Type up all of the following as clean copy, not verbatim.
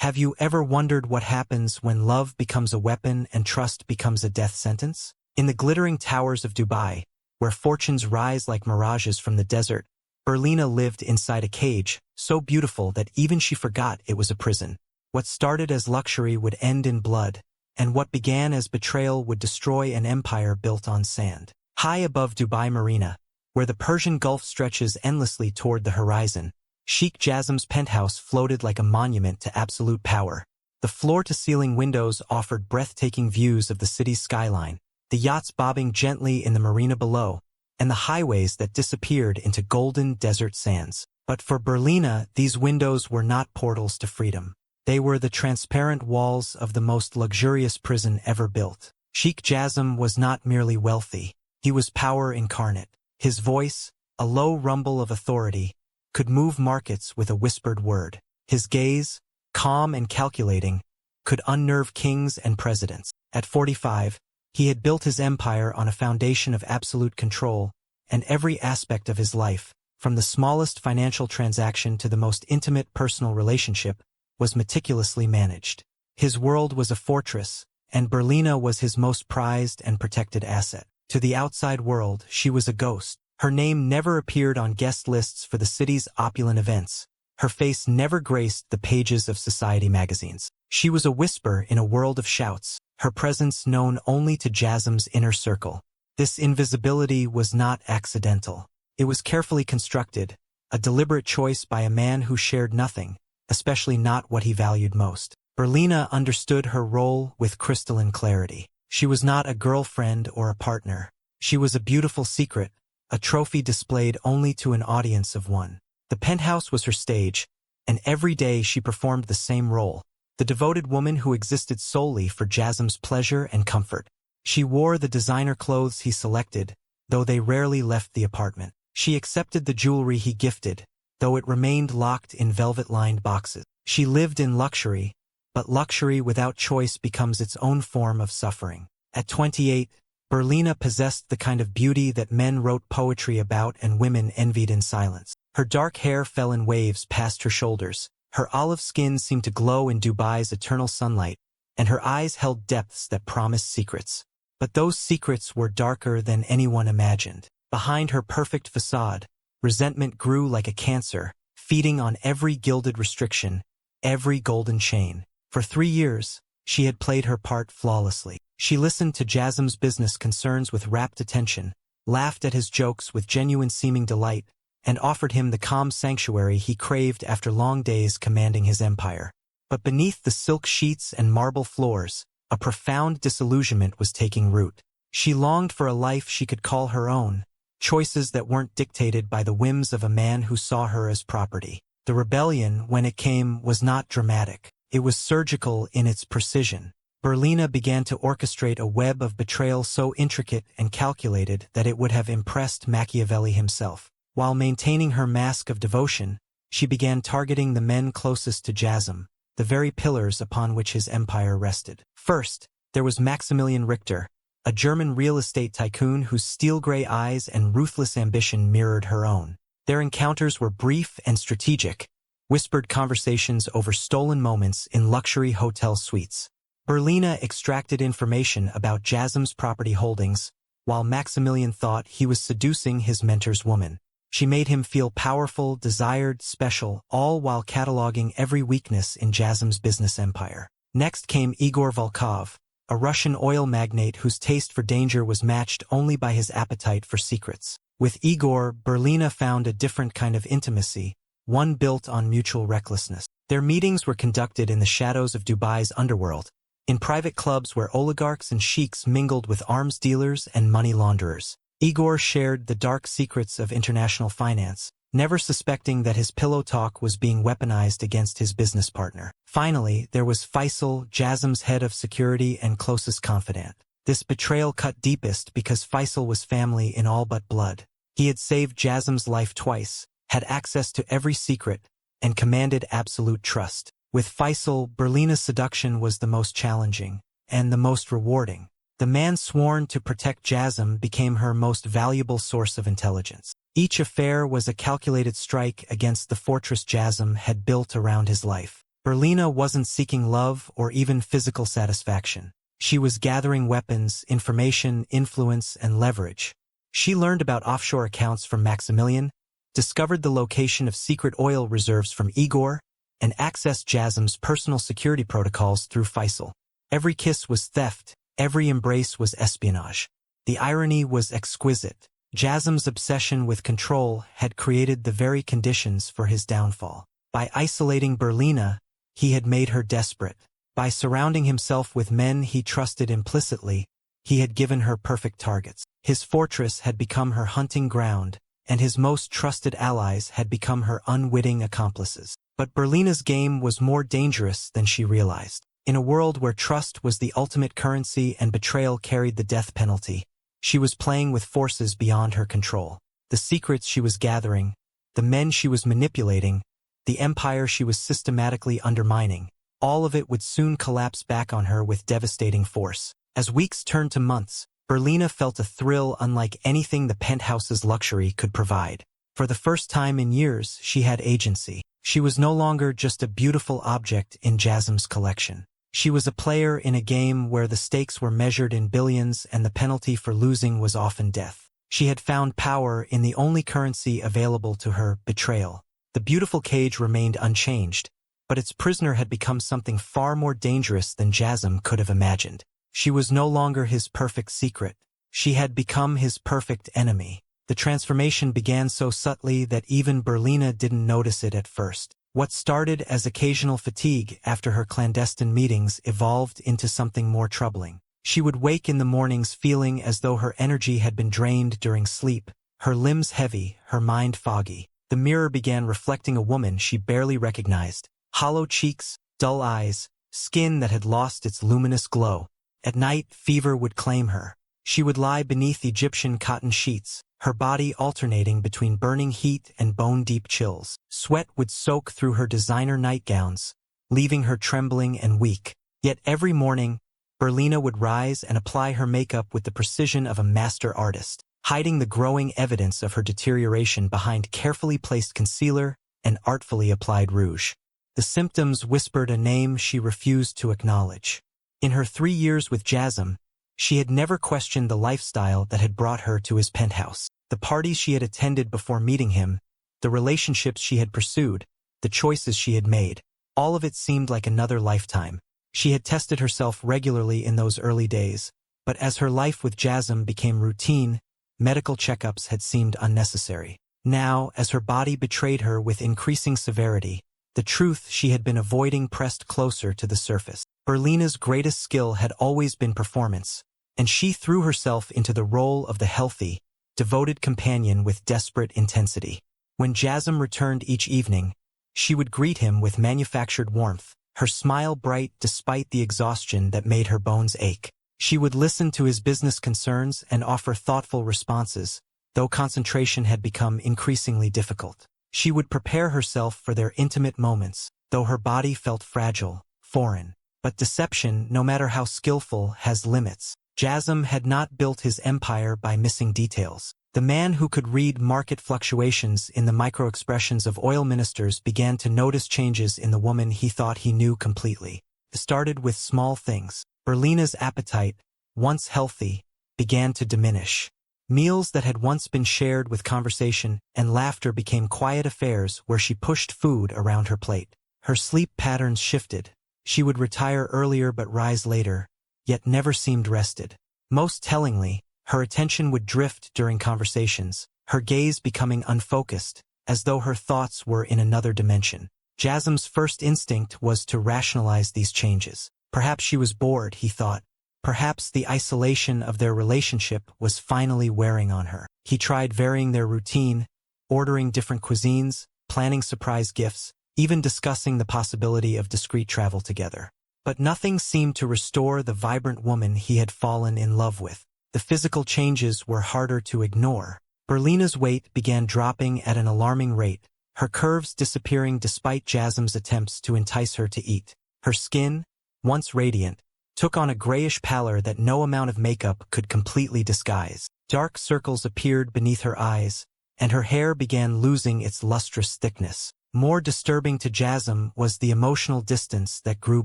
Have you ever wondered what happens when love becomes a weapon and trust becomes a death sentence? In the glittering towers of Dubai, where fortunes rise like mirages from the desert, Berlina lived inside a cage, so beautiful that even she forgot it was a prison. What started as luxury would end in blood, and what began as betrayal would destroy an empire built on sand. High above Dubai Marina, where the Persian Gulf stretches endlessly toward the horizon, Sheikh Jasm's penthouse floated like a monument to absolute power. The floor-to-ceiling windows offered breathtaking views of the city's skyline, the yachts bobbing gently in the marina below, and the highways that disappeared into golden desert sands. But for Berlina, these windows were not portals to freedom. They were the transparent walls of the most luxurious prison ever built. Sheikh Jasm was not merely wealthy. He was power incarnate. His voice, a low rumble of authority, could move markets with a whispered word. His gaze, calm and calculating, could unnerve kings and presidents. At 45, he had built his empire on a foundation of absolute control, and every aspect of his life, from the smallest financial transaction to the most intimate personal relationship, was meticulously managed. His world was a fortress, and Berlina was his most prized and protected asset. To the outside world, she was a ghost. Her name never appeared on guest lists for the city's opulent events. Her face never graced the pages of society magazines. She was a whisper in a world of shouts, her presence known only to Jasm's inner circle. This invisibility was not accidental. It was carefully constructed, a deliberate choice by a man who shared nothing, especially not what he valued most. Berlina understood her role with crystalline clarity. She was not a girlfriend or a partner. She was a beautiful secret, a trophy displayed only to an audience of one. The penthouse was her stage, and every day she performed the same role, the devoted woman who existed solely for Jasm's pleasure and comfort. She wore the designer clothes he selected, though they rarely left the apartment. She accepted the jewelry he gifted, though it remained locked in velvet-lined boxes. She lived in luxury, but luxury without choice becomes its own form of suffering. At 28, Berlina possessed the kind of beauty that men wrote poetry about and women envied in silence. Her dark hair fell in waves past her shoulders, her olive skin seemed to glow in Dubai's eternal sunlight, and her eyes held depths that promised secrets. But those secrets were darker than anyone imagined. Behind her perfect facade, resentment grew like a cancer, feeding on every gilded restriction, every golden chain. For 3 years, she had played her part flawlessly. She listened to Jasm's business concerns with rapt attention, laughed at his jokes with genuine seeming delight, and offered him the calm sanctuary he craved after long days commanding his empire. But beneath the silk sheets and marble floors, a profound disillusionment was taking root. She longed for a life she could call her own, choices that weren't dictated by the whims of a man who saw her as property. The rebellion, when it came, was not dramatic. It was surgical in its precision. Berlina began to orchestrate a web of betrayal so intricate and calculated that it would have impressed Machiavelli himself. While maintaining her mask of devotion, she began targeting the men closest to Jasm, the very pillars upon which his empire rested. First, there was Maximilian Richter, a German real estate tycoon whose steel-gray eyes and ruthless ambition mirrored her own. Their encounters were brief and strategic, whispered conversations over stolen moments in luxury hotel suites. Berlina extracted information about Jasm's property holdings, while Maximilian thought he was seducing his mentor's woman. She made him feel powerful, desired, special, all while cataloging every weakness in Jasm's business empire. Next came Igor Volkov, a Russian oil magnate whose taste for danger was matched only by his appetite for secrets. With Igor, Berlina found a different kind of intimacy, one built on mutual recklessness. Their meetings were conducted in the shadows of Dubai's underworld, in private clubs where oligarchs and sheiks mingled with arms dealers and money launderers. Igor shared the dark secrets of international finance, never suspecting that his pillow talk was being weaponized against his business partner. Finally, there was Faisal, Jasm's head of security and closest confidant. This betrayal cut deepest because Faisal was family in all but blood. He had saved Jasm's life twice, had access to every secret, and commanded absolute trust. With Faisal, Berlina's seduction was the most challenging, and the most rewarding. The man sworn to protect Jasm became her most valuable source of intelligence. Each affair was a calculated strike against the fortress Jasm had built around his life. Berlina wasn't seeking love or even physical satisfaction. She was gathering weapons, information, influence, and leverage. She learned about offshore accounts from Maximilian, discovered the location of secret oil reserves from Igor, and accessed Jasm's personal security protocols through Faisal. Every kiss was theft, every embrace was espionage. The irony was exquisite. Jasm's obsession with control had created the very conditions for his downfall. By isolating Berlina, he had made her desperate. By surrounding himself with men he trusted implicitly, he had given her perfect targets. His fortress had become her hunting ground, and his most trusted allies had become her unwitting accomplices. But Berlina's game was more dangerous than she realized. In a world where trust was the ultimate currency and betrayal carried the death penalty, she was playing with forces beyond her control. The secrets she was gathering, the men she was manipulating, the empire she was systematically undermining, all of it would soon collapse back on her with devastating force. As weeks turned to months, Berlina felt a thrill unlike anything the penthouse's luxury could provide. For the first time in years, she had agency. She was no longer just a beautiful object in Jasm's collection. She was a player in a game where the stakes were measured in billions and the penalty for losing was often death. She had found power in the only currency available to her, betrayal. The beautiful cage remained unchanged, but its prisoner had become something far more dangerous than Jasm could have imagined. She was no longer his perfect secret. She had become his perfect enemy. The transformation began so subtly that even Berlina didn't notice it at first. What started as occasional fatigue after her clandestine meetings evolved into something more troubling. She would wake in the mornings feeling as though her energy had been drained during sleep, her limbs heavy, her mind foggy. The mirror began reflecting a woman she barely recognized. Hollow cheeks, dull eyes, skin that had lost its luminous glow. At night, fever would claim her. She would lie beneath Egyptian cotton sheets, her body alternating between burning heat and bone-deep chills. Sweat would soak through her designer nightgowns, leaving her trembling and weak. Yet every morning, Berlina would rise and apply her makeup with the precision of a master artist, hiding the growing evidence of her deterioration behind carefully placed concealer and artfully applied rouge. The symptoms whispered a name she refused to acknowledge. In her 3 years with Jasm, she had never questioned the lifestyle that had brought her to his penthouse. The parties she had attended before meeting him, the relationships she had pursued, the choices she had made, all of it seemed like another lifetime. She had tested herself regularly in those early days, but as her life with Jasm became routine, medical checkups had seemed unnecessary. Now, as her body betrayed her with increasing severity, the truth she had been avoiding pressed closer to the surface. Berlina's greatest skill had always been performance, and she threw herself into the role of the healthy, devoted companion with desperate intensity. When Jasm returned each evening, she would greet him with manufactured warmth, her smile bright despite the exhaustion that made her bones ache. She would listen to his business concerns and offer thoughtful responses, though concentration had become increasingly difficult. She would prepare herself for their intimate moments, though her body felt fragile, foreign. But deception, no matter how skillful, has limits. Jasm had not built his empire by missing details. The man who could read market fluctuations in the micro-expressions of oil ministers began to notice changes in the woman he thought he knew completely. It started with small things. Berlina's appetite, once healthy, began to diminish. Meals that had once been shared with conversation and laughter became quiet affairs where she pushed food around her plate. Her sleep patterns shifted. She would retire earlier but rise later, yet never seemed rested. Most tellingly, her attention would drift during conversations, her gaze becoming unfocused, as though her thoughts were in another dimension. Jasm's first instinct was to rationalize these changes. Perhaps she was bored, he thought. Perhaps the isolation of their relationship was finally wearing on her. He tried varying their routine, ordering different cuisines, planning surprise gifts, even discussing the possibility of discreet travel together. But nothing seemed to restore the vibrant woman he had fallen in love with. The physical changes were harder to ignore. Berlina's weight began dropping at an alarming rate, her curves disappearing despite Jasm's attempts to entice her to eat. Her skin, once radiant, took on a grayish pallor that no amount of makeup could completely disguise. Dark circles appeared beneath her eyes, and her hair began losing its lustrous thickness. More disturbing to Jasm was the emotional distance that grew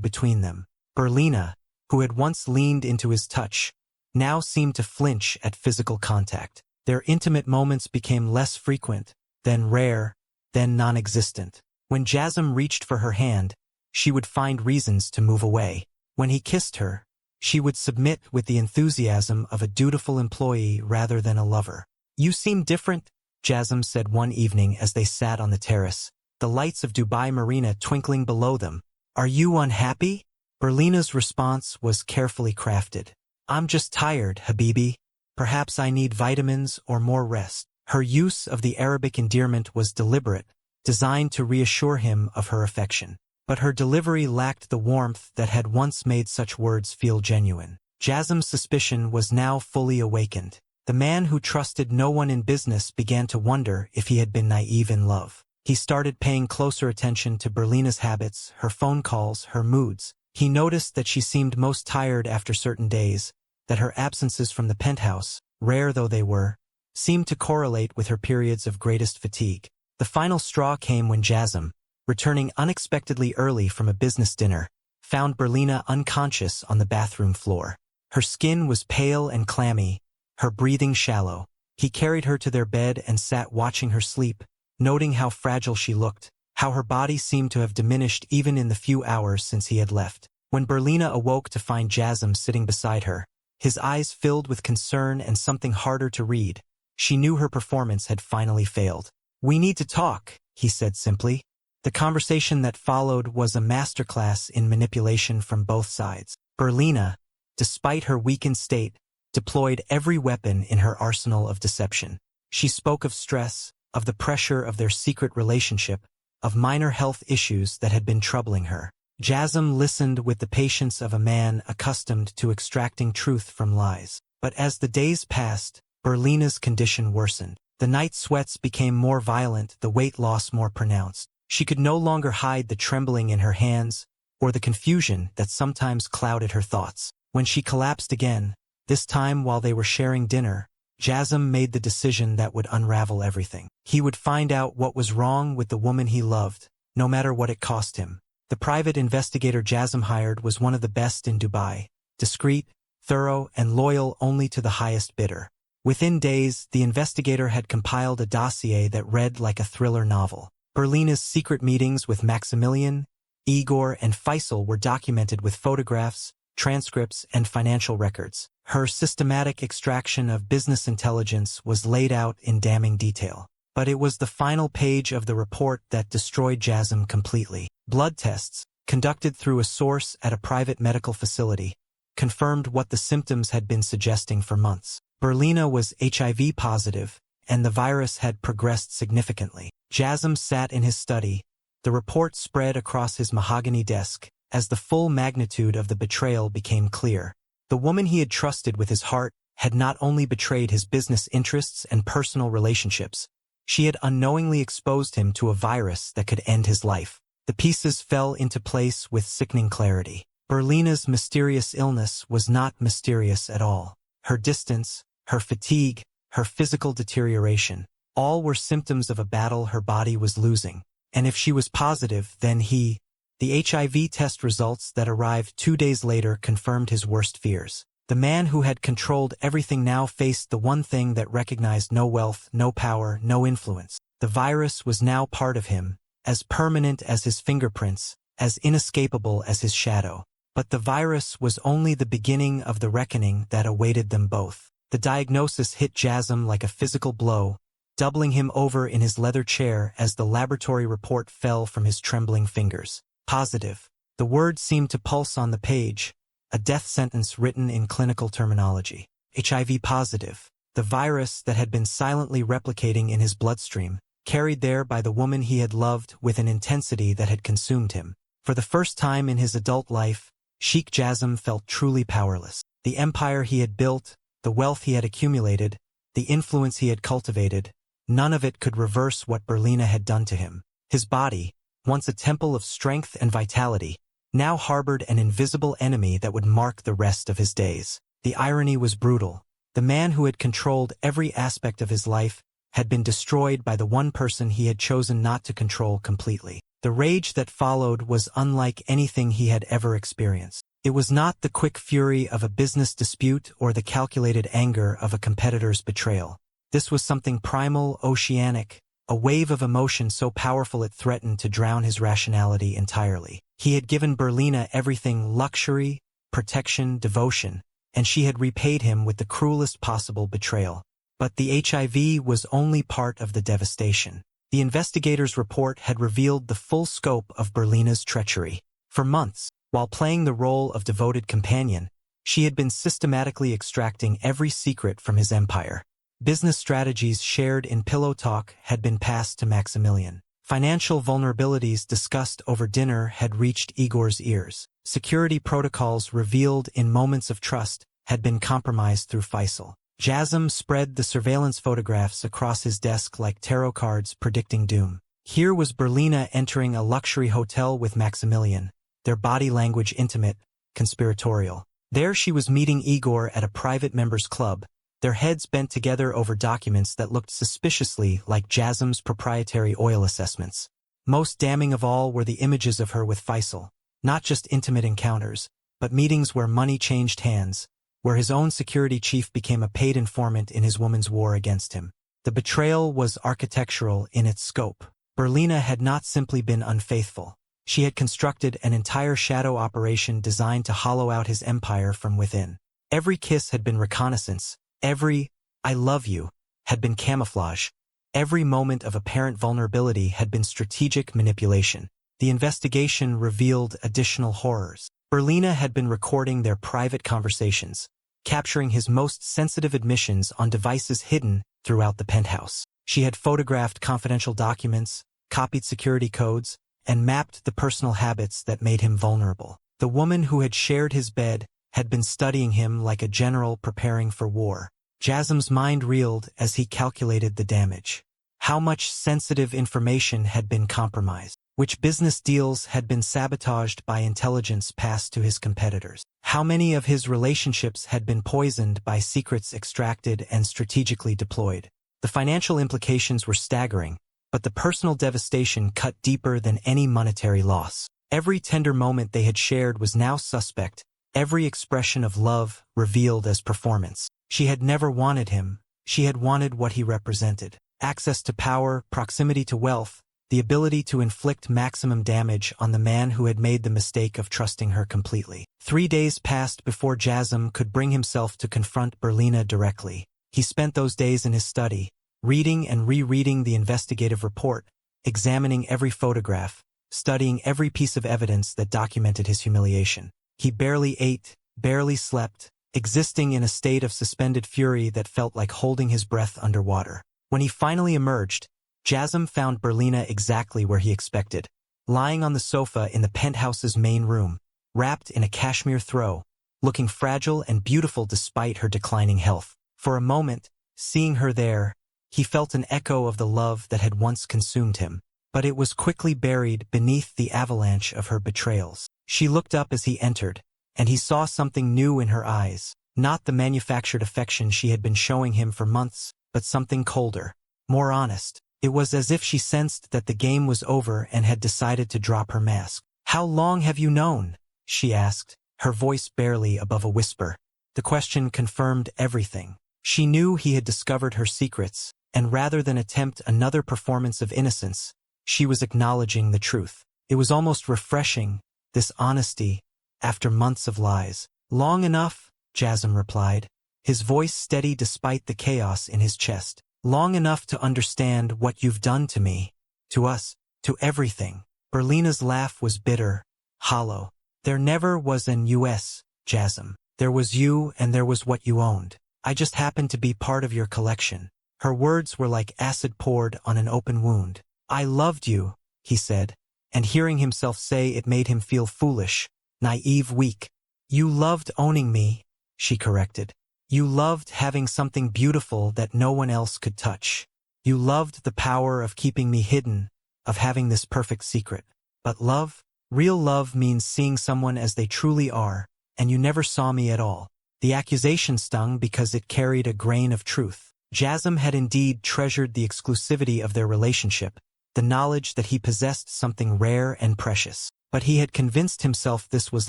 between them. Berlina, who had once leaned into his touch, now seemed to flinch at physical contact. Their intimate moments became less frequent, then rare, then non-existent. When Jasm reached for her hand, she would find reasons to move away. When he kissed her, she would submit with the enthusiasm of a dutiful employee rather than a lover. "You seem different," Jasm said one evening as they sat on the terrace, the lights of Dubai Marina twinkling below them. "Are you unhappy?" Berlina's response was carefully crafted. "I'm just tired, Habibi. Perhaps I need vitamins or more rest." Her use of the Arabic endearment was deliberate, designed to reassure him of her affection. But her delivery lacked the warmth that had once made such words feel genuine. Jasm's suspicion was now fully awakened. The man who trusted no one in business began to wonder if he had been naive in love. He started paying closer attention to Berlina's habits, her phone calls, her moods. He noticed that she seemed most tired after certain days, that her absences from the penthouse, rare though they were, seemed to correlate with her periods of greatest fatigue. The final straw came when Jasm, returning unexpectedly early from a business dinner, found Berlina unconscious on the bathroom floor. Her skin was pale and clammy, her breathing shallow. He carried her to their bed and sat watching her sleep, noting how fragile she looked, how her body seemed to have diminished even in the few hours since he had left. When Berlina awoke to find Jasm sitting beside her, his eyes filled with concern and something harder to read, she knew her performance had finally failed. "We need to talk," he said simply. The conversation that followed was a masterclass in manipulation from both sides. Berlina, despite her weakened state, deployed every weapon in her arsenal of deception. She spoke of stress, of the pressure of their secret relationship, of minor health issues that had been troubling her. Jasm listened with the patience of a man accustomed to extracting truth from lies. But as the days passed, Berlina's condition worsened. The night sweats became more violent, the weight loss more pronounced. She could no longer hide the trembling in her hands, or the confusion that sometimes clouded her thoughts. When she collapsed again, this time while they were sharing dinner, Jasm made the decision that would unravel everything. He would find out what was wrong with the woman he loved, no matter what it cost him. The private investigator Jasm hired was one of the best in Dubai, discreet, thorough, and loyal only to the highest bidder. Within days, the investigator had compiled a dossier that read like a thriller novel. Berlina's secret meetings with Maximilian, Igor, and Faisal were documented with photographs, transcripts, and financial records. Her systematic extraction of business intelligence was laid out in damning detail. But it was the final page of the report that destroyed Jasm completely. Blood tests, conducted through a source at a private medical facility, confirmed what the symptoms had been suggesting for months. Berlina was HIV positive, and the virus had progressed significantly. Jasm sat in his study, the report spread across his mahogany desk, as the full magnitude of the betrayal became clear. The woman he had trusted with his heart had not only betrayed his business interests and personal relationships, she had unknowingly exposed him to a virus that could end his life. The pieces fell into place with sickening clarity. Berlina's mysterious illness was not mysterious at all. Her distance, her fatigue, her physical deterioration, all were symptoms of a battle her body was losing. And if she was positive, then the HIV test results that arrived 2 days later confirmed his worst fears. The man who had controlled everything now faced the one thing that recognized no wealth, no power, no influence. The virus was now part of him, as permanent as his fingerprints, as inescapable as his shadow. But the virus was only the beginning of the reckoning that awaited them both. The diagnosis hit Jasm like a physical blow, doubling him over in his leather chair as the laboratory report fell from his trembling fingers. Positive. The word seemed to pulse on the page, a death sentence written in clinical terminology. HIV positive. The virus that had been silently replicating in his bloodstream, carried there by the woman he had loved with an intensity that had consumed him. For the first time in his adult life, Sheikh Jasm felt truly powerless. The empire he had built, the wealth he had accumulated, the influence he had cultivated, none of it could reverse what Berlina had done to him. His body, once a temple of strength and vitality, now harbored an invisible enemy that would mark the rest of his days. The irony was brutal. The man who had controlled every aspect of his life had been destroyed by the one person he had chosen not to control completely. The rage that followed was unlike anything he had ever experienced. It was not the quick fury of a business dispute or the calculated anger of a competitor's betrayal. This was something primal, oceanic, a wave of emotion so powerful it threatened to drown his rationality entirely. He had given Berlina everything: luxury, protection, devotion, and she had repaid him with the cruelest possible betrayal. But the HIV was only part of the devastation. The investigator's report had revealed the full scope of Berlina's treachery. For months, while playing the role of devoted companion, she had been systematically extracting every secret from his empire. Business strategies shared in pillow talk had been passed to Maximilian. Financial vulnerabilities discussed over dinner had reached Igor's ears. Security protocols revealed in moments of trust had been compromised through Faisal. Jasm spread the surveillance photographs across his desk like tarot cards predicting doom. Here was Berlina entering a luxury hotel with Maximilian, their body language intimate, conspiratorial. There she was meeting Igor at a private members' club, their heads bent together over documents that looked suspiciously like Jasm's proprietary oil assessments. Most damning of all were the images of her with Faisal, not just intimate encounters, but meetings where money changed hands, where his own security chief became a paid informant in his woman's war against him. The betrayal was architectural in its scope. Berlina had not simply been unfaithful. She had constructed an entire shadow operation designed to hollow out his empire from within. Every kiss had been reconnaissance. Every "I love you" had been camouflage. Every moment of apparent vulnerability had been strategic manipulation. The investigation revealed additional horrors. Berlina had been recording their private conversations, capturing his most sensitive admissions on devices hidden throughout the penthouse. She had photographed confidential documents, copied security codes, and mapped the personal habits that made him vulnerable. The woman who had shared his bed had been studying him like a general preparing for war. Jasm's mind reeled as he calculated the damage. How much sensitive information had been compromised? Which business deals had been sabotaged by intelligence passed to his competitors? How many of his relationships had been poisoned by secrets extracted and strategically deployed? The financial implications were staggering, but the personal devastation cut deeper than any monetary loss. Every tender moment they had shared was now suspect, every expression of love revealed as performance. She had never wanted him, she had wanted what he represented. Access to power, proximity to wealth, the ability to inflict maximum damage on the man who had made the mistake of trusting her completely. 3 days passed before Jasm could bring himself to confront Berlina directly. He spent those days in his study, reading and rereading the investigative report, examining every photograph, studying every piece of evidence that documented his humiliation. He barely ate, barely slept, existing in a state of suspended fury that felt like holding his breath underwater. When he finally emerged, Jasm found Berlina exactly where he expected, lying on the sofa in the penthouse's main room, wrapped in a cashmere throw, looking fragile and beautiful despite her declining health. For a moment, seeing her there, he felt an echo of the love that had once consumed him, but it was quickly buried beneath the avalanche of her betrayals. She looked up as he entered, and he saw something new in her eyes, not the manufactured affection she had been showing him for months, but something colder, more honest. It was as if she sensed that the game was over and had decided to drop her mask. "How long have you known?" she asked, her voice barely above a whisper. The question confirmed everything. She knew he had discovered her secrets, and rather than attempt another performance of innocence, she was acknowledging the truth. It was almost refreshing, this honesty, after months of lies. "Long enough," Jasm replied, his voice steady despite the chaos in his chest. "Long enough to understand what you've done to me, to us, to everything." Berlina's laugh was bitter, hollow. "There never was an US, Jasm. There was you and there was what you owned. I just happened to be part of your collection." Her words were like acid poured on an open wound. "I loved you," he said, and hearing himself say it made him feel foolish, naive, weak. "You loved owning me," she corrected. "You loved having something beautiful that no one else could touch. You loved the power of keeping me hidden, of having this perfect secret. But love? Real love means seeing someone as they truly are, and you never saw me at all." The accusation stung because it carried a grain of truth. Jasm had indeed treasured the exclusivity of their relationship, the knowledge that he possessed something rare and precious. But he had convinced himself this was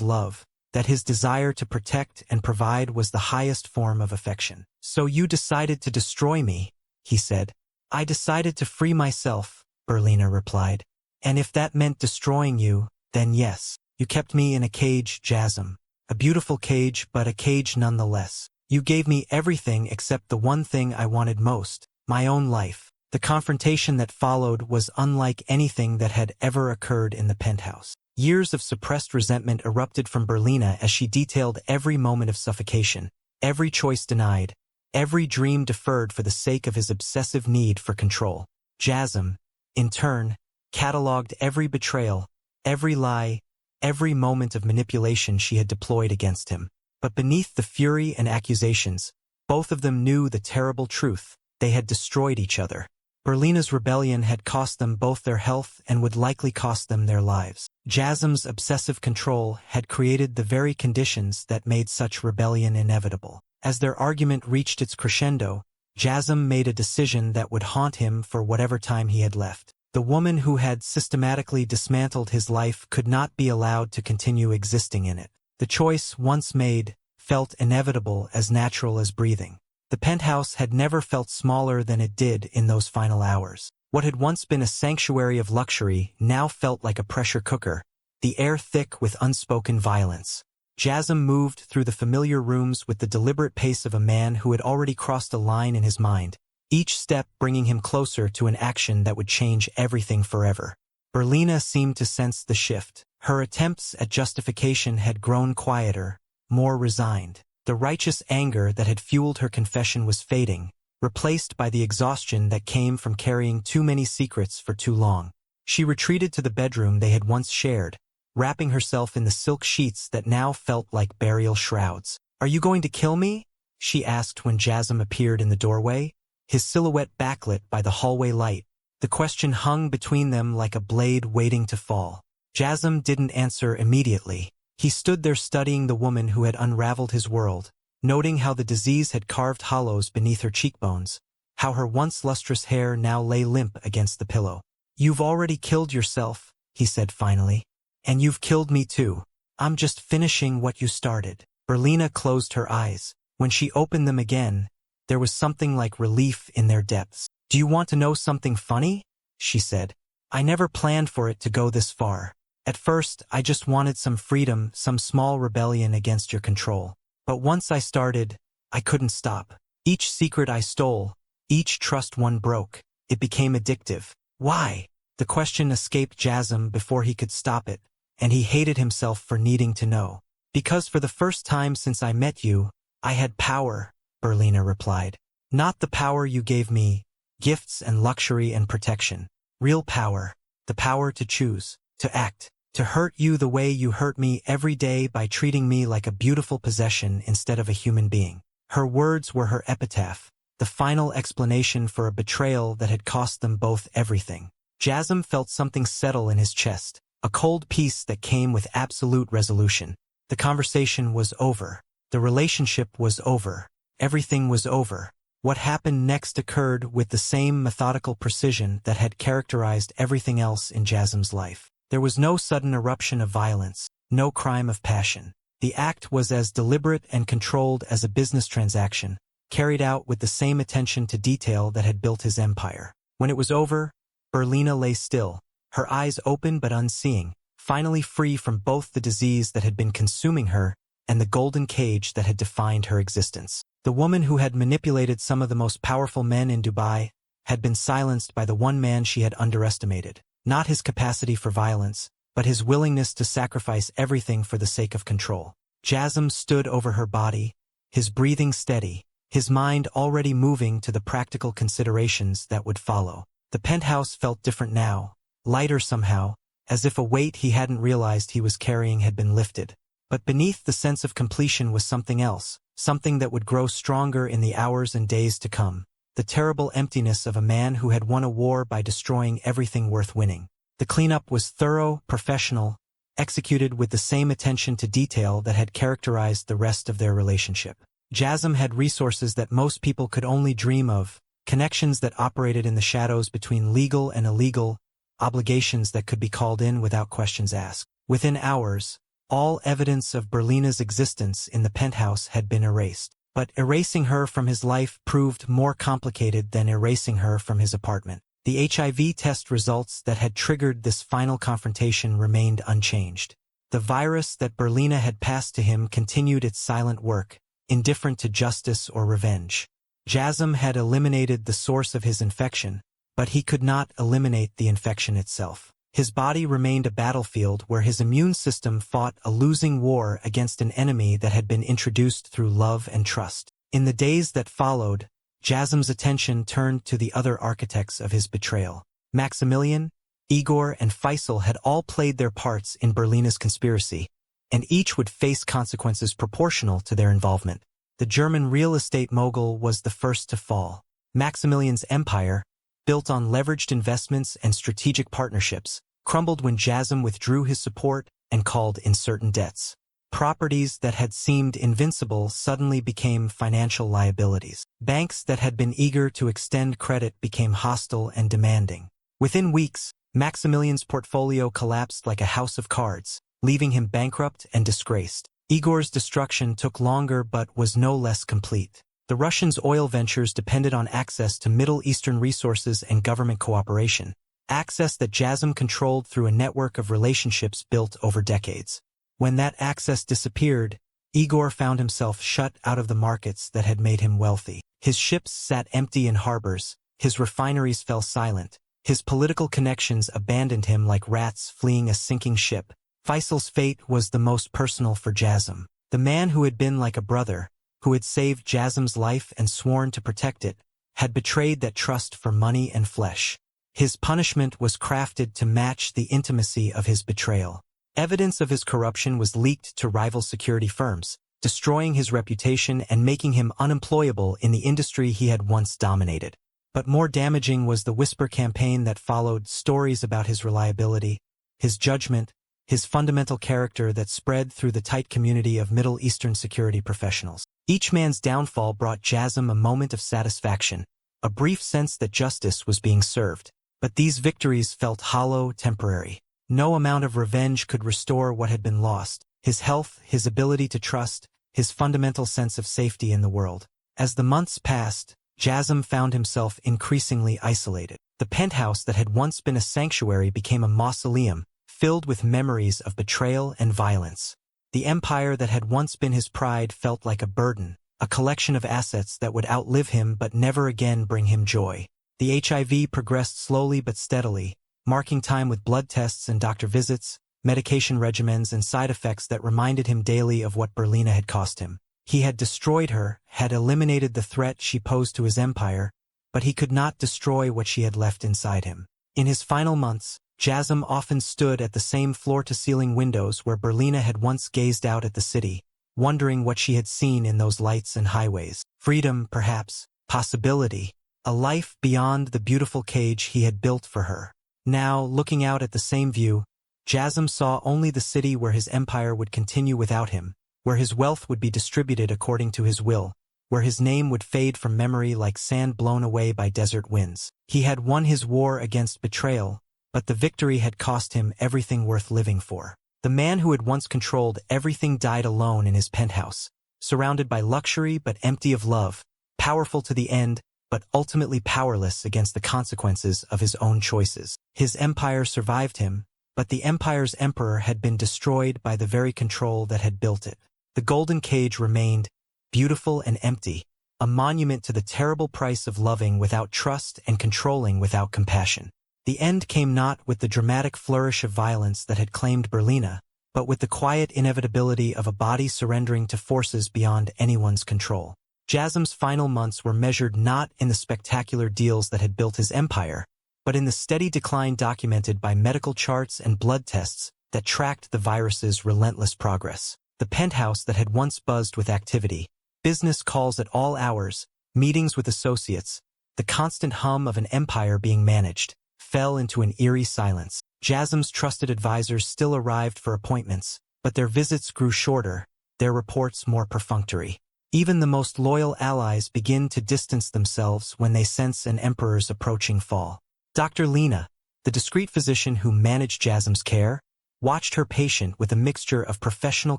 love, that his desire to protect and provide was the highest form of affection. "So you decided to destroy me," he said. "I decided to free myself," Berlina replied. "And if that meant destroying you, then yes. You kept me in a cage, Jasm. A beautiful cage, but a cage nonetheless. You gave me everything except the one thing I wanted most, my own life." The confrontation that followed was unlike anything that had ever occurred in the penthouse. Years of suppressed resentment erupted from Berlina as she detailed every moment of suffocation, every choice denied, every dream deferred for the sake of his obsessive need for control. Jasm, in turn, catalogued every betrayal, every lie, every moment of manipulation she had deployed against him. But beneath the fury and accusations, both of them knew the terrible truth: they had destroyed each other. Berlina's rebellion had cost them both their health and would likely cost them their lives. Jasm's obsessive control had created the very conditions that made such rebellion inevitable. As their argument reached its crescendo, Jasm made a decision that would haunt him for whatever time he had left. The woman who had systematically dismantled his life could not be allowed to continue existing in it. The choice, once made, felt inevitable, as natural as breathing. The penthouse had never felt smaller than it did in those final hours. What had once been a sanctuary of luxury now felt like a pressure cooker, the air thick with unspoken violence. Jasm moved through the familiar rooms with the deliberate pace of a man who had already crossed a line in his mind, each step bringing him closer to an action that would change everything forever. Berlina seemed to sense the shift. Her attempts at justification had grown quieter, more resigned. The righteous anger that had fueled her confession was fading, replaced by the exhaustion that came from carrying too many secrets for too long. She retreated to the bedroom they had once shared, wrapping herself in the silk sheets that now felt like burial shrouds. "Are you going to kill me?" she asked when Jasm appeared in the doorway, his silhouette backlit by the hallway light. The question hung between them like a blade waiting to fall. Jasm didn't answer immediately. He stood there studying the woman who had unraveled his world, noting how the disease had carved hollows beneath her cheekbones, how her once lustrous hair now lay limp against the pillow. "You've already killed yourself," he said finally. "And you've killed me too. I'm just finishing what you started." Berlina closed her eyes. When she opened them again, there was something like relief in their depths. "Do you want to know something funny?" she said. "I never planned for it to go this far. At first, I just wanted some freedom, some small rebellion against your control. But once I started, I couldn't stop. Each secret I stole, each trust one broke, it became addictive." "Why?" The question escaped Jasm before he could stop it, and he hated himself for needing to know. "Because for the first time since I met you, I had power," Berlina replied. "Not the power you gave me, gifts and luxury and protection. Real power, the power to choose, to act, to hurt you the way you hurt me every day by treating me like a beautiful possession instead of a human being." Her words were her epitaph, the final explanation for a betrayal that had cost them both everything. Jasm felt something settle in his chest, a cold peace that came with absolute resolution. The conversation was over. The relationship was over. Everything was over. What happened next occurred with the same methodical precision that had characterized everything else in Jasm's life. There was no sudden eruption of violence, no crime of passion. The act was as deliberate and controlled as a business transaction, carried out with the same attention to detail that had built his empire. When it was over, Berlina lay still, her eyes open but unseeing, finally free from both the disease that had been consuming her and the golden cage that had defined her existence. The woman who had manipulated some of the most powerful men in Dubai had been silenced by the one man she had underestimated. Not his capacity for violence, but his willingness to sacrifice everything for the sake of control. Jasm stood over her body, his breathing steady, his mind already moving to the practical considerations that would follow. The penthouse felt different now, lighter somehow, as if a weight he hadn't realized he was carrying had been lifted. But beneath the sense of completion was something else, something that would grow stronger in the hours and days to come. The terrible emptiness of a man who had won a war by destroying everything worth winning. The cleanup was thorough, professional, executed with the same attention to detail that had characterized the rest of their relationship. Jasm had resources that most people could only dream of, connections that operated in the shadows between legal and illegal, obligations that could be called in without questions asked. Within hours, all evidence of Berlina's existence in the penthouse had been erased. But erasing her from his life proved more complicated than erasing her from his apartment. The HIV test results that had triggered this final confrontation remained unchanged. The virus that Berlina had passed to him continued its silent work, indifferent to justice or revenge. Jasm had eliminated the source of his infection, but he could not eliminate the infection itself. His body remained a battlefield where his immune system fought a losing war against an enemy that had been introduced through love and trust. In the days that followed, Jasm's attention turned to the other architects of his betrayal. Maximilian, Igor, and Faisal had all played their parts in Berlina's conspiracy, and each would face consequences proportional to their involvement. The German real estate mogul was the first to fall. Maximilian's empire, built on leveraged investments and strategic partnerships, crumbled when Jasm withdrew his support and called in certain debts. Properties that had seemed invincible suddenly became financial liabilities. Banks that had been eager to extend credit became hostile and demanding. Within weeks, Maximilian's portfolio collapsed like a house of cards, leaving him bankrupt and disgraced. Igor's destruction took longer but was no less complete. The Russians' oil ventures depended on access to Middle Eastern resources and government cooperation, access that Jasm controlled through a network of relationships built over decades. When that access disappeared, Igor found himself shut out of the markets that had made him wealthy. His ships sat empty in harbors, his refineries fell silent, his political connections abandoned him like rats fleeing a sinking ship. Faisal's fate was the most personal for Jasm. The man who had been like a brother, who had saved Jasm's life and sworn to protect it, had betrayed that trust for money and flesh. His punishment was crafted to match the intimacy of his betrayal. Evidence of his corruption was leaked to rival security firms, destroying his reputation and making him unemployable in the industry he had once dominated. But more damaging was the whisper campaign that followed, stories about his reliability, his judgment, his fundamental character that spread through the tight community of Middle Eastern security professionals. Each man's downfall brought Jasm a moment of satisfaction, a brief sense that justice was being served. But these victories felt hollow, temporary. No amount of revenge could restore what had been lost: his health, his ability to trust, his fundamental sense of safety in the world. As the months passed, Jasm found himself increasingly isolated. The penthouse that had once been a sanctuary became a mausoleum, filled with memories of betrayal and violence. The empire that had once been his pride felt like a burden, a collection of assets that would outlive him but never again bring him joy. The HIV progressed slowly but steadily, marking time with blood tests and doctor visits, medication regimens and side effects that reminded him daily of what Berlina had cost him. He had destroyed her, had eliminated the threat she posed to his empire, but he could not destroy what she had left inside him. In his final months, Jasm often stood at the same floor-to-ceiling windows where Berlina had once gazed out at the city, wondering what she had seen in those lights and highways. Freedom, perhaps, possibility, a life beyond the beautiful cage he had built for her. Now, looking out at the same view, Jasm saw only the city where his empire would continue without him, where his wealth would be distributed according to his will, where his name would fade from memory like sand blown away by desert winds. He had won his war against betrayal, but the victory had cost him everything worth living for. The man who had once controlled everything died alone in his penthouse, surrounded by luxury but empty of love, powerful to the end, but ultimately powerless against the consequences of his own choices. His empire survived him, but the empire's emperor had been destroyed by the very control that had built it. The golden cage remained, beautiful and empty, a monument to the terrible price of loving without trust and controlling without compassion. The end came not with the dramatic flourish of violence that had claimed Berlina, but with the quiet inevitability of a body surrendering to forces beyond anyone's control. Jasm's final months were measured not in the spectacular deals that had built his empire, but in the steady decline documented by medical charts and blood tests that tracked the virus's relentless progress. The penthouse that had once buzzed with activity, business calls at all hours, meetings with associates, the constant hum of an empire being managed, fell into an eerie silence. Jasm's trusted advisors still arrived for appointments, but their visits grew shorter, their reports more perfunctory. Even the most loyal allies begin to distance themselves when they sense an emperor's approaching fall. Dr. Lena, the discreet physician who managed Jasm's care, watched her patient with a mixture of professional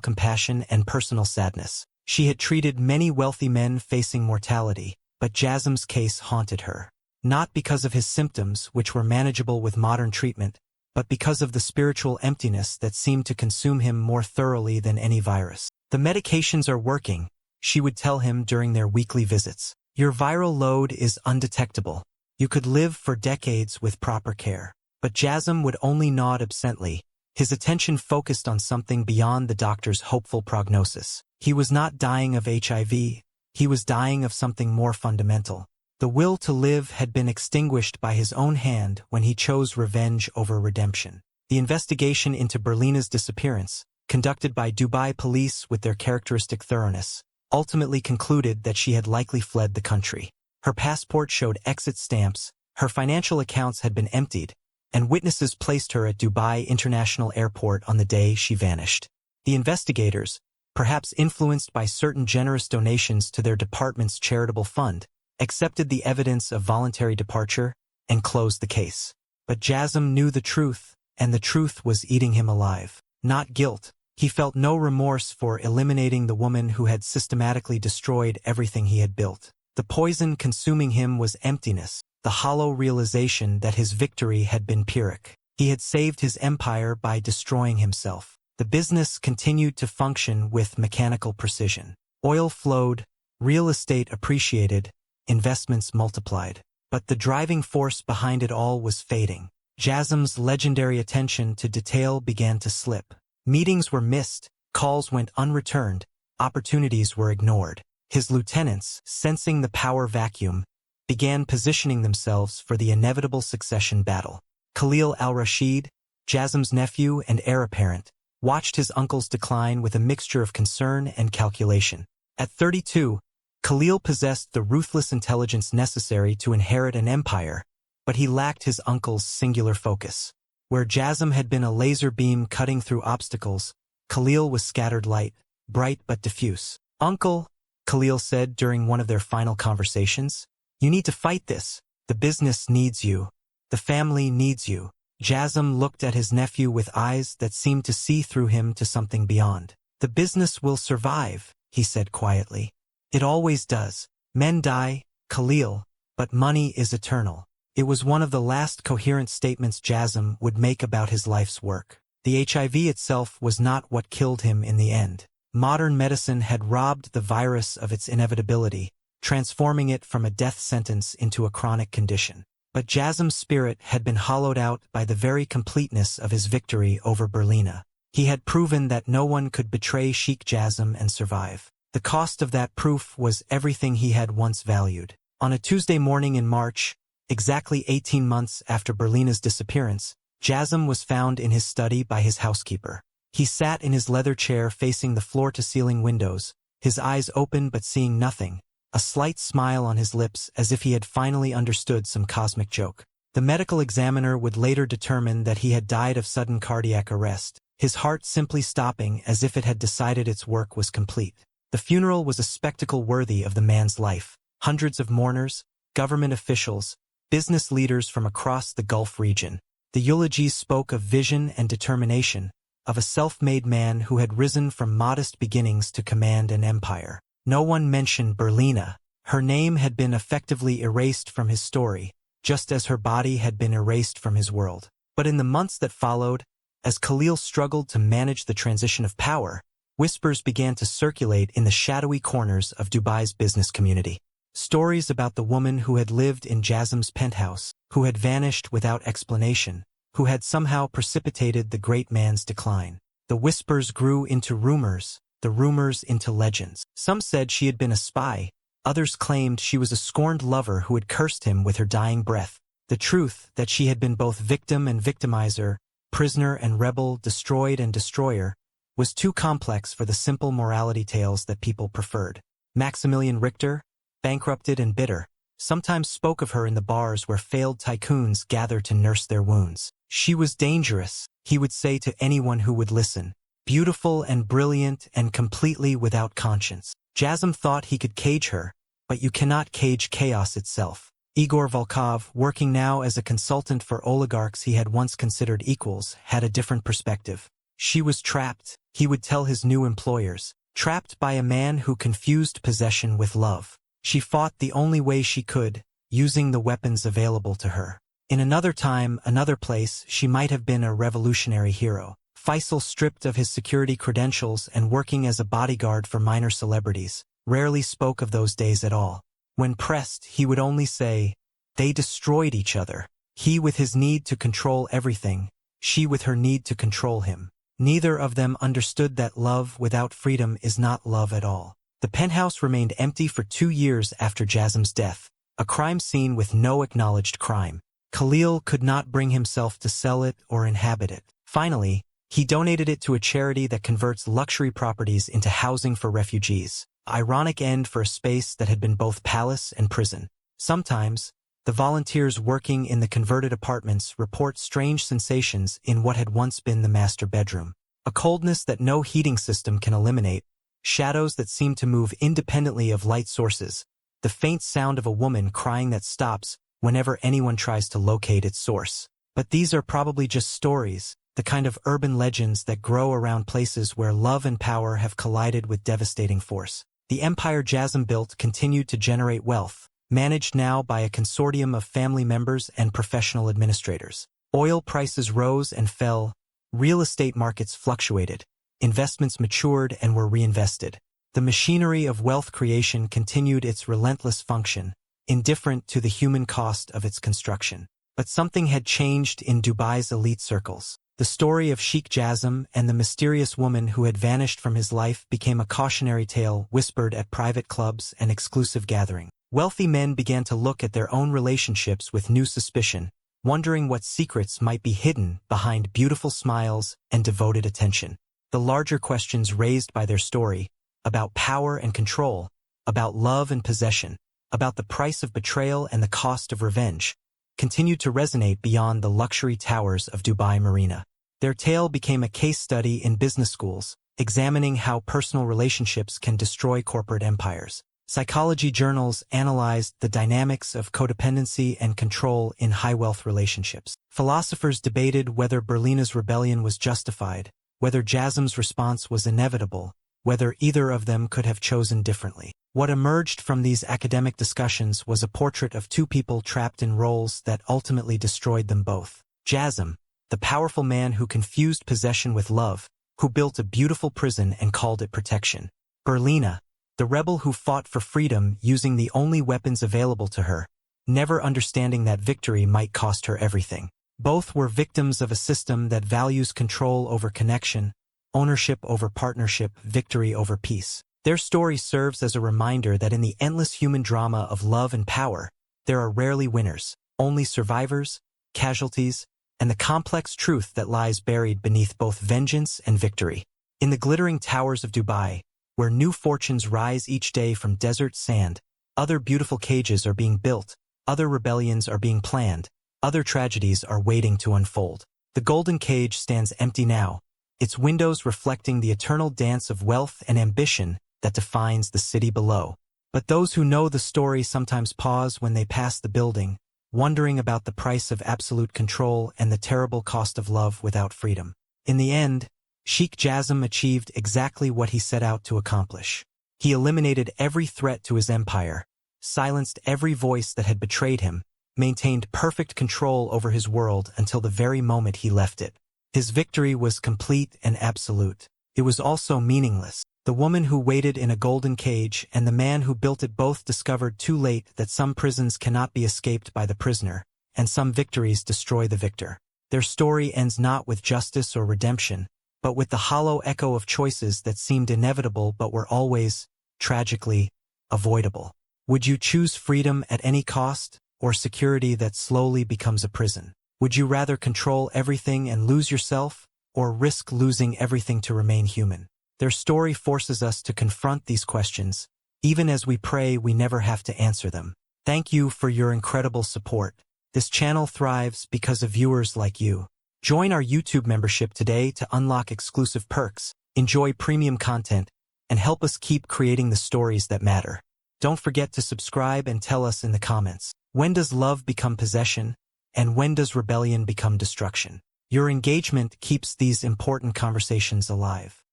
compassion and personal sadness. She had treated many wealthy men facing mortality, but Jasm's case haunted her. Not because of his symptoms, which were manageable with modern treatment, but because of the spiritual emptiness that seemed to consume him more thoroughly than any virus. The medications are working, she would tell him during their weekly visits. Your viral load is undetectable. You could live for decades with proper care. But Jasm would only nod absently, his attention focused on something beyond the doctor's hopeful prognosis. He was not dying of HIV, he was dying of something more fundamental. The will to live had been extinguished by his own hand when he chose revenge over redemption. The investigation into Berlina's disappearance, conducted by Dubai police with their characteristic thoroughness, ultimately concluded that she had likely fled the country. Her passport showed exit stamps, her financial accounts had been emptied, and witnesses placed her at Dubai International Airport on the day she vanished. The investigators, perhaps influenced by certain generous donations to their department's charitable fund, accepted the evidence of voluntary departure and closed the case. But Jasm knew the truth, and the truth was eating him alive. Not guilt. He felt no remorse for eliminating the woman who had systematically destroyed everything he had built. The poison consuming him was emptiness, the hollow realization that his victory had been Pyrrhic. He had saved his empire by destroying himself. The business continued to function with mechanical precision. Oil flowed, real estate appreciated, investments multiplied. But the driving force behind it all was fading. Jasm's legendary attention to detail began to slip. Meetings were missed, calls went unreturned, opportunities were ignored. His lieutenants, sensing the power vacuum, began positioning themselves for the inevitable succession battle. Khalil al-Rashid, Jasm's nephew and heir apparent, watched his uncle's decline with a mixture of concern and calculation. At 32, Khalil possessed the ruthless intelligence necessary to inherit an empire, but he lacked his uncle's singular focus. Where Jasm had been a laser beam cutting through obstacles, Khalil was scattered light, bright but diffuse. "Uncle," Khalil said during one of their final conversations, "you need to fight this. The business needs you. The family needs you." Jasm looked at his nephew with eyes that seemed to see through him to something beyond. "The business will survive," he said quietly. "It always does. Men die, Khalil, but money is eternal." It was one of the last coherent statements Jasm would make about his life's work. The HIV itself was not what killed him in the end. Modern medicine had robbed the virus of its inevitability, transforming it from a death sentence into a chronic condition. But Jasm's spirit had been hollowed out by the very completeness of his victory over Berlina. He had proven that no one could betray Sheikh Jasm and survive. The cost of that proof was everything he had once valued. On a Tuesday morning in March, exactly 18 months after Berlina's disappearance, Jasm was found in his study by his housekeeper. He sat in his leather chair facing the floor-to-ceiling windows, his eyes open but seeing nothing, a slight smile on his lips as if he had finally understood some cosmic joke. The medical examiner would later determine that he had died of sudden cardiac arrest, his heart simply stopping as if it had decided its work was complete. The funeral was a spectacle worthy of the man's life. Hundreds of mourners, government officials, business leaders from across the Gulf region. The eulogies spoke of vision and determination, of a self-made man who had risen from modest beginnings to command an empire. No one mentioned Berlina. Her name had been effectively erased from his story, just as her body had been erased from his world. But in the months that followed, as Khalil struggled to manage the transition of power, whispers began to circulate in the shadowy corners of Dubai's business community. Stories about the woman who had lived in Jasm's penthouse, who had vanished without explanation, who had somehow precipitated the great man's decline. The whispers grew into rumors, the rumors into legends. Some said she had been a spy, others claimed she was a scorned lover who had cursed him with her dying breath. The truth that she had been both victim and victimizer, prisoner and rebel, destroyed and destroyer, was too complex for the simple morality tales that people preferred. Maximilian Richter, bankrupted and bitter, sometimes spoke of her in the bars where failed tycoons gather to nurse their wounds. She was dangerous, he would say to anyone who would listen, beautiful and brilliant and completely without conscience. Jasm thought he could cage her, but you cannot cage chaos itself. Igor Volkov, working now as a consultant for oligarchs he had once considered equals, had a different perspective. She was trapped, he would tell his new employers, trapped by a man who confused possession with love. She fought the only way she could, using the weapons available to her. In another time, another place, she might have been a revolutionary hero. Faisal, stripped of his security credentials and working as a bodyguard for minor celebrities, rarely spoke of those days at all. When pressed, he would only say, "They destroyed each other. He with his need to control everything, she with her need to control him. Neither of them understood that love without freedom is not love at all." The penthouse remained empty for 2 years after Jasm's death, a crime scene with no acknowledged crime. Khalil could not bring himself to sell it or inhabit it. Finally, he donated it to a charity that converts luxury properties into housing for refugees. Ironic end for a space that had been both palace and prison. Sometimes, the volunteers working in the converted apartments report strange sensations in what had once been the master bedroom. A coldness that no heating system can eliminate, shadows that seem to move independently of light sources, the faint sound of a woman crying that stops whenever anyone tries to locate its source. But these are probably just stories, the kind of urban legends that grow around places where love and power have collided with devastating force. The empire Jasm built continued to generate wealth, managed now by a consortium of family members and professional administrators. Oil prices rose and fell, real estate markets fluctuated, investments matured and were reinvested. The machinery of wealth creation continued its relentless function, indifferent to the human cost of its construction. But something had changed in Dubai's elite circles. The story of Sheikh Jasm and the mysterious woman who had vanished from his life became a cautionary tale whispered at private clubs and exclusive gatherings. Wealthy men began to look at their own relationships with new suspicion, wondering what secrets might be hidden behind beautiful smiles and devoted attention. The larger questions raised by their story, about power and control, about love and possession, about the price of betrayal and the cost of revenge, continued to resonate beyond the luxury towers of Dubai Marina. Their tale became a case study in business schools, examining how personal relationships can destroy corporate empires. Psychology journals analyzed the dynamics of codependency and control in high-wealth relationships. Philosophers debated whether Berlina's rebellion was justified, whether Jasm's response was inevitable, whether either of them could have chosen differently. What emerged from these academic discussions was a portrait of two people trapped in roles that ultimately destroyed them both. Jasm, the powerful man who confused possession with love, who built a beautiful prison and called it protection. Berlina, the rebel who fought for freedom using the only weapons available to her, never understanding that victory might cost her everything. Both were victims of a system that values control over connection, ownership over partnership, victory over peace. Their story serves as a reminder that in the endless human drama of love and power, there are rarely winners, only survivors, casualties, and the complex truth that lies buried beneath both vengeance and victory. In the glittering towers of Dubai, where new fortunes rise each day from desert sand, other beautiful cages are being built, other rebellions are being planned, other tragedies are waiting to unfold. The golden cage stands empty now, its windows reflecting the eternal dance of wealth and ambition that defines the city below. But those who know the story sometimes pause when they pass the building, wondering about the price of absolute control and the terrible cost of love without freedom. In the end, Sheikh Jasm achieved exactly what he set out to accomplish. He eliminated every threat to his empire, silenced every voice that had betrayed him, maintained perfect control over his world until the very moment he left it. His victory was complete and absolute. It was also meaningless. The woman who waited in a golden cage and the man who built it both discovered too late that some prisons cannot be escaped by the prisoner, and some victories destroy the victor. Their story ends not with justice or redemption, but with the hollow echo of choices that seemed inevitable but were always, tragically, avoidable. Would you choose freedom at any cost, or security that slowly becomes a prison? Would you rather control everything and lose yourself, or risk losing everything to remain human? Their story forces us to confront these questions, even as we pray we never have to answer them. Thank you for your incredible support. This channel thrives because of viewers like you. Join our YouTube membership today to unlock exclusive perks, enjoy premium content, and help us keep creating the stories that matter. Don't forget to subscribe and tell us in the comments, when does love become possession, and when does rebellion become destruction? Your engagement keeps these important conversations alive.